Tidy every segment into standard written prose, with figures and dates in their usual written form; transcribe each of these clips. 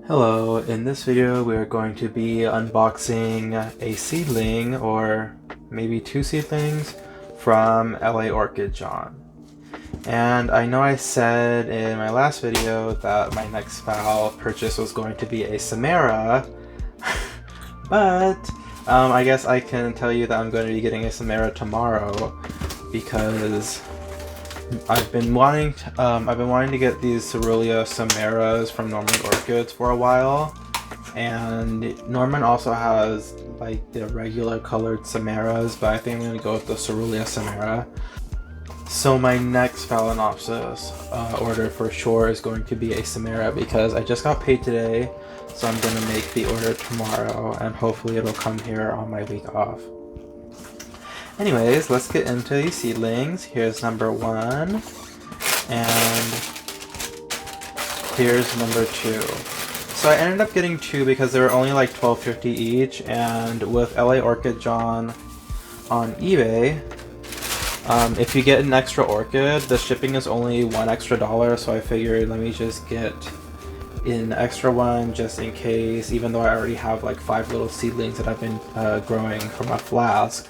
Hello, in this video we are going to be unboxing a seedling, or maybe two seedlings, from LAOrchidJohn. And I know I said in my last video that my next Phal purchase was going to be a Samara, but I guess I can tell you that I'm going to be getting a Samara tomorrow because I've been wanting to get these Cerulean Samaras from Norman Orchids for a while, and Norman also has like the regular colored Samaras, but I think I'm going to go with the Cerulean Samara. So my next Phalaenopsis order for sure is going to be a Samara because I just got paid today, so I'm going to make the order tomorrow and hopefully it'll come here on my week off. Anyways, let's get into these seedlings. Here's number 1, and here's number 2. So I ended up getting 2 because they were only like $12.50 each, and with LAOrchidJohn on eBay, if you get an extra orchid, the shipping is only $1 extra, so I figured let me just get an extra one just in case, even though I already have like 5 little seedlings that I've been growing from a flask.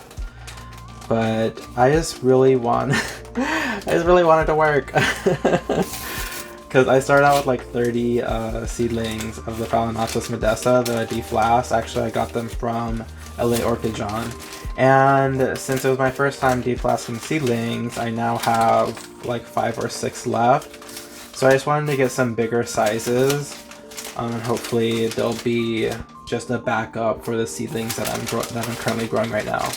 But I just really wanted to work because I started out with like 30 seedlings of the Phalaenopsis modesta, the deflasked. Actually, I got them from LAOrchidJohn, and since it was my first time deflasking seedlings, I now have like 5 or 6 left. So I just wanted to get some bigger sizes, and hopefully they'll be just a backup for the seedlings that I'm currently growing right now.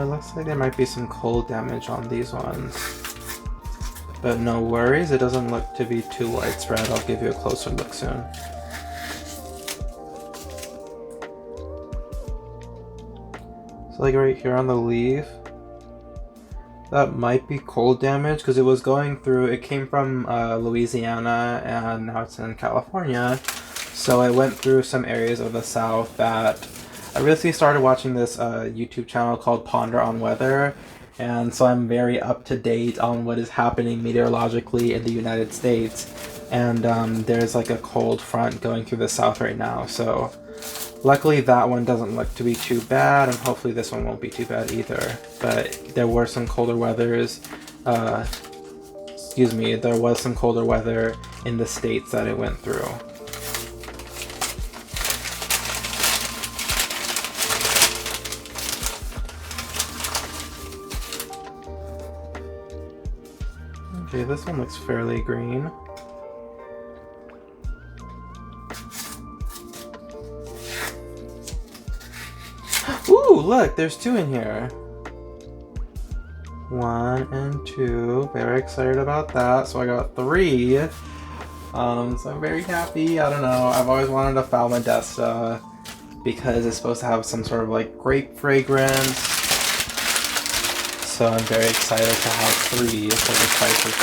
Looks like there might be some cold damage on these ones, but no worries, it doesn't look to be too widespread. I'll give you a closer look soon. So like right here on the leaf, that might be cold damage because it was going through, it came from Louisiana and now it's in California, so it went through some areas of the south that I recently started watching this YouTube channel called Ponder on Weather, and so I'm very up to date on what is happening meteorologically in the United States, and there's like a cold front going through the south right now, so luckily that one doesn't look to be too bad, and hopefully this one won't be too bad either. But there were some colder weathers, there was some colder weather in the states that it went through. Okay, this one looks fairly green. Ooh, look, there's 2 in here. 1 and 2. Very excited about that. So I got 3. So I'm very happy. I don't know. I've always wanted a Phal modesta because it's supposed to have some sort of like grape fragrance. So I'm very excited to have 3 for the price of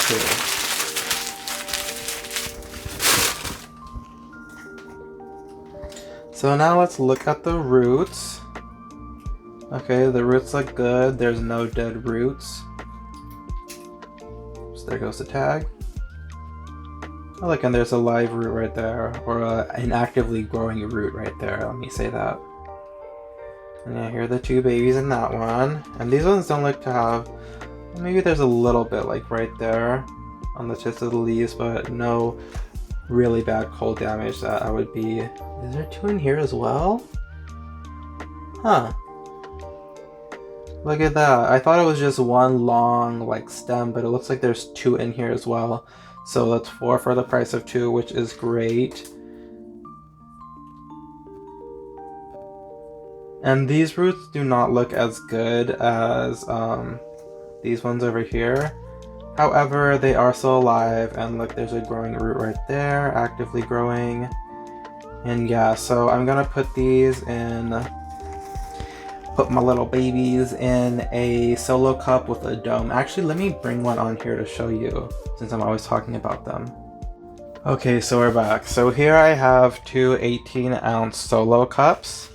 2. So now let's look at the roots. Okay, the roots look good. There's no dead roots. So there goes the tag. Oh, look, and there's a live root right there, or an actively growing root right there. Let me say that. And yeah, here are the 2 babies in that one. And these ones don't look to have, maybe there's a little bit like right there on the tips of the leaves, but no really bad cold damage that I would be. Is there 2 in here as well? Huh. Look at that. I thought it was just one long like stem, but it looks like there's 2 in here as well. So that's 4 for the price of 2, which is great. And these roots do not look as good as these ones over here. However, they are still alive, and look, there's a growing root right there, actively growing. And yeah, so I'm gonna put my little babies in a solo cup with a dome. Actually, let me bring one on here to show you, since I'm always talking about them. Okay, so we're back. So here I have 2 18-ounce solo cups.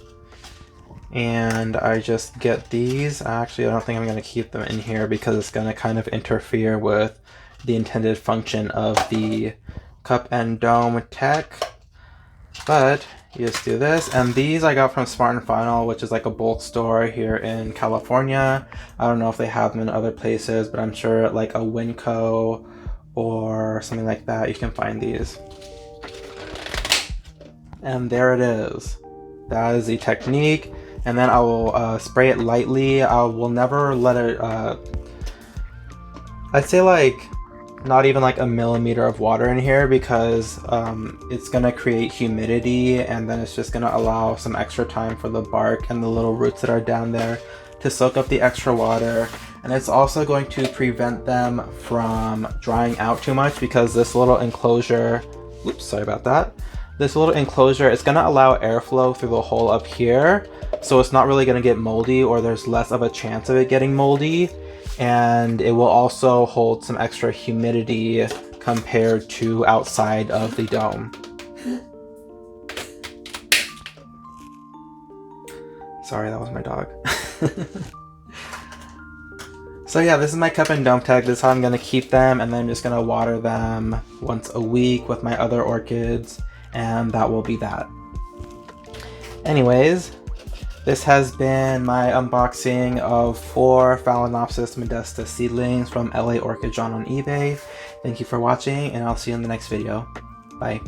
and I just get these. Actually, I don't think I'm going to keep them in here because it's going to kind of interfere with the intended function of the cup and dome tech. But you just do this, and these I got from Smart and Final, which is like a bulk store here in California. I don't know if they have them in other places, but I'm sure at like a Winco or something like that you can find these. And there it is. That is the technique. And then I will spray it lightly. I will never let it, I'd say like not even like a millimeter of water in here, because it's gonna create humidity, and then it's just gonna allow some extra time for the bark and the little roots that are down there to soak up the extra water. And it's also going to prevent them from drying out too much, because this little enclosure, oops, sorry about that. This little enclosure is gonna allow airflow through the hole up here, so it's not really gonna get moldy, or there's less of a chance of it getting moldy. And it will also hold some extra humidity compared to outside of the dome. Sorry, that was my dog. So yeah, this is my cup and dome tech. This is how I'm gonna keep them, and then I'm just gonna water them once a week with my other orchids, and that will be that. Anyways, this has been my unboxing of 4 Phalaenopsis modesta seedlings from LAOrchidJohn on eBay. Thank you for watching, and I'll see you in the next video. Bye.